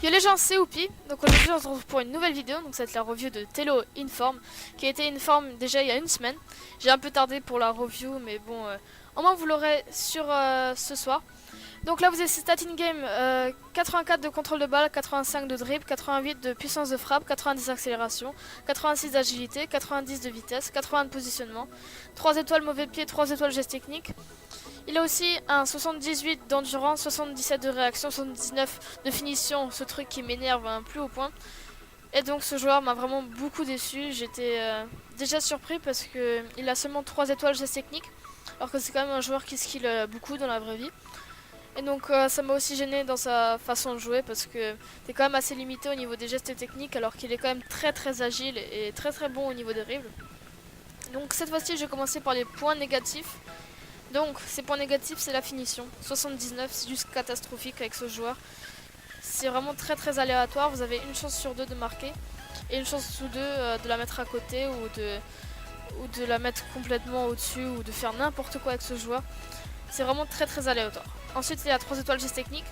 Yo les gens, c'est Oupi, donc aujourd'hui on se retrouve pour une nouvelle vidéo, donc ça va être la review de Telo Inform, qui a été inform déjà il y a une semaine. J'ai un peu tardé pour la review, mais bon, au moins vous l'aurez sur ce soir. Donc là vous avez stat in game, 84 de contrôle de balle, 85 de dribble, 88 de puissance de frappe, 90 d'accélération, 86 d'agilité, 90 de vitesse, 80 de positionnement, 3 étoiles mauvais pied, 3 étoiles geste technique. Il a aussi un 78 d'endurance, 77 de réaction, 79 de finition, ce truc qui m'énerve un plus haut point. Et donc ce joueur m'a vraiment beaucoup déçu, j'étais déjà surpris parce qu'il a seulement 3 étoiles geste technique, alors que c'est quand même un joueur qui skill beaucoup dans la vraie vie. Et donc ça m'a aussi gêné dans sa façon de jouer parce que c'est quand même assez limité au niveau des gestes techniques alors qu'il est quand même très agile et très bon au niveau des dribbles. Donc cette fois-ci je vais commencer par les points négatifs. Donc, ces points négatifs, c'est la finition. 79, c'est juste catastrophique avec ce joueur. C'est vraiment très aléatoire. Vous avez une chance sur deux de marquer et une chance sur deux de la mettre à côté ou de la mettre complètement au-dessus ou de faire n'importe quoi avec ce joueur. C'est vraiment très aléatoire. Ensuite, il y a 3 étoiles geste technique.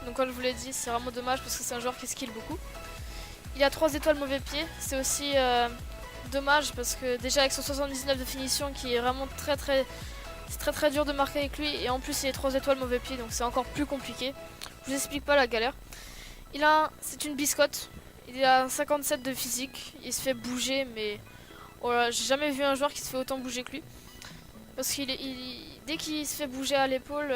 Donc, comme je vous l'ai dit, c'est vraiment dommage parce que c'est un joueur qui skill beaucoup. Il y a 3 étoiles mauvais pied. C'est aussi dommage parce que déjà avec son 79 de finition qui est vraiment c'est très dur de marquer avec lui et en plus il est 3 étoiles mauvais pied donc c'est encore plus compliqué. Je vous explique pas la galère. C'est une biscotte. Il a un 57 de physique. Il se fait bouger mais voilà, j'ai jamais vu un joueur qui se fait autant bouger que lui. Parce dès qu'il se fait bouger à l'épaule,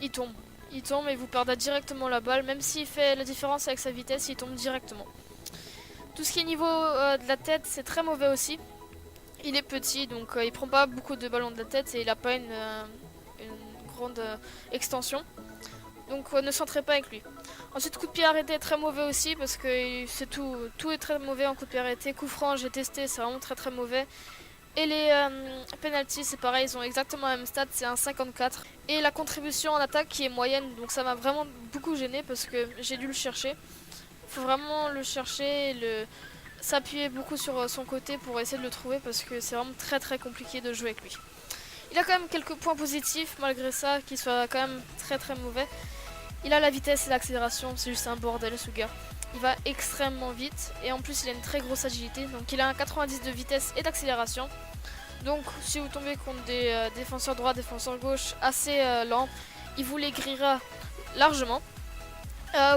il tombe. Il tombe et vous perdez directement la balle. Même s'il fait la différence avec sa vitesse, il tombe directement. Tout ce qui est niveau de la tête, c'est très mauvais aussi. Il est petit donc il prend pas beaucoup de ballons de la tête et il a pas une grande extension. Donc ne centrez pas avec lui. Ensuite coup de pied arrêté très mauvais aussi parce que c'est tout est très mauvais en coup de pied arrêté. Coup franc j'ai testé, c'est vraiment très mauvais. Et les penalties c'est pareil, ils ont exactement la même stat, c'est un 54. Et la contribution en attaque qui est moyenne, donc ça m'a vraiment beaucoup gêné parce que j'ai dû le chercher. Il faut vraiment le chercher et s'appuyer beaucoup sur son côté pour essayer de le trouver parce que c'est vraiment très compliqué de jouer avec lui. Il a quand même quelques points positifs malgré ça, qui soit quand même très mauvais. Il a la vitesse et l'accélération, c'est juste un bordel ce gars. Il va extrêmement vite et en plus il a une très grosse agilité. Donc il a un 90 de vitesse et d'accélération. Donc si vous tombez contre des défenseurs droits, défenseurs gauche assez lents, il vous les grillera largement.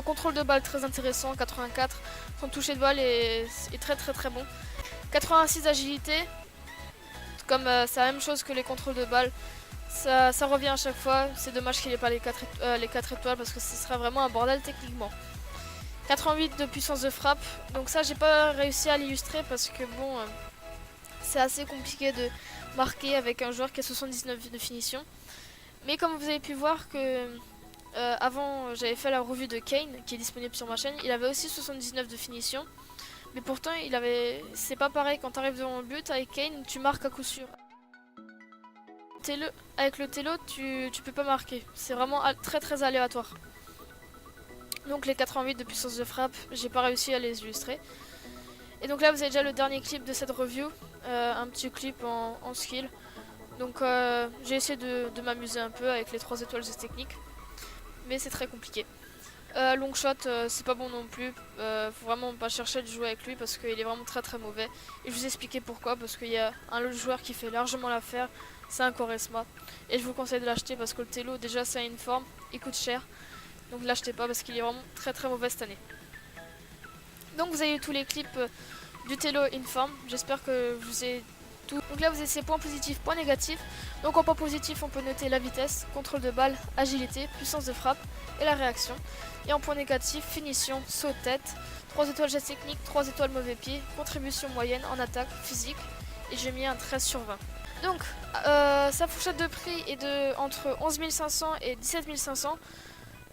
Contrôle de balle très intéressant, 84. Son toucher de balle est très bon. 86 d'agilité. Comme c'est la même chose que les contrôles de balle. Ça revient à chaque fois. C'est dommage qu'il n'ait pas les 4 étoiles parce que ce serait vraiment un bordel techniquement. 88 de puissance de frappe. Donc ça j'ai pas réussi à l'illustrer parce que bon c'est assez compliqué de marquer avec un joueur qui a 79 de finition. Mais comme vous avez pu voir que avant j'avais fait la revue de Kane qui est disponible sur ma chaîne, il avait aussi 79 de finition. Mais pourtant c'est pas pareil quand tu arrives devant le but avec Kane, tu marques à coup sûr. Avec le Telo tu peux pas marquer, c'est vraiment très aléatoire. Donc les 88 de puissance de frappe, j'ai pas réussi à les illustrer. Et donc là vous avez déjà le dernier clip de cette review, un petit clip en skill. Donc j'ai essayé de m'amuser un peu avec les 3 étoiles de technique. Mais c'est très compliqué. Long shot, c'est pas bon non plus. Faut vraiment pas chercher de jouer avec lui parce qu'il est vraiment très mauvais. Et je vous ai expliqué pourquoi. Parce qu'il y a un autre joueur qui fait largement l'affaire. C'est un Quaresma. Et je vous conseille de l'acheter parce que le Telo, déjà, c'est une forme. Il coûte cher. Donc l'achetez pas parce qu'il est vraiment très mauvais cette année. Donc vous avez eu tous les clips du Telo Inform. J'espère que je vous ai tout. Donc là vous avez ses points positifs, points négatifs. Donc en point positif on peut noter la vitesse, contrôle de balle, agilité, puissance de frappe et la réaction. Et en point négatif, finition, saut de tête, 3 étoiles geste technique, 3 étoiles mauvais pied, contribution moyenne en attaque, physique. Et j'ai mis un 13 sur 20. Donc sa fourchette de prix est de entre 11 500 et 17 500.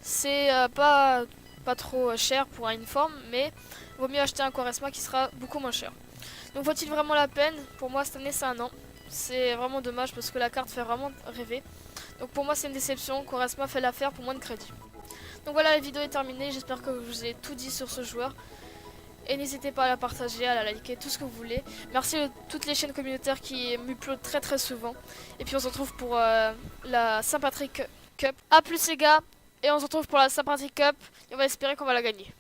C'est pas trop cher pour un uniforme, mais vaut mieux acheter un Quaresma qui sera beaucoup moins cher. Donc vaut-il vraiment la peine? Pour moi cette année c'est un non. C'est vraiment dommage parce que la carte fait vraiment rêver. Donc pour moi c'est une déception, Quaresma fait l'affaire pour moins de crédit. Donc voilà, la vidéo est terminée, j'espère que je vous ai tout dit sur ce joueur. Et n'hésitez pas à la partager, à la liker, tout ce que vous voulez. Merci à toutes les chaînes communautaires qui m'uploadent très souvent. Et puis on se retrouve pour la Saint-Patrick Cup. A plus les gars, et on se retrouve pour la Saint-Patrick Cup. Et on va espérer qu'on va la gagner.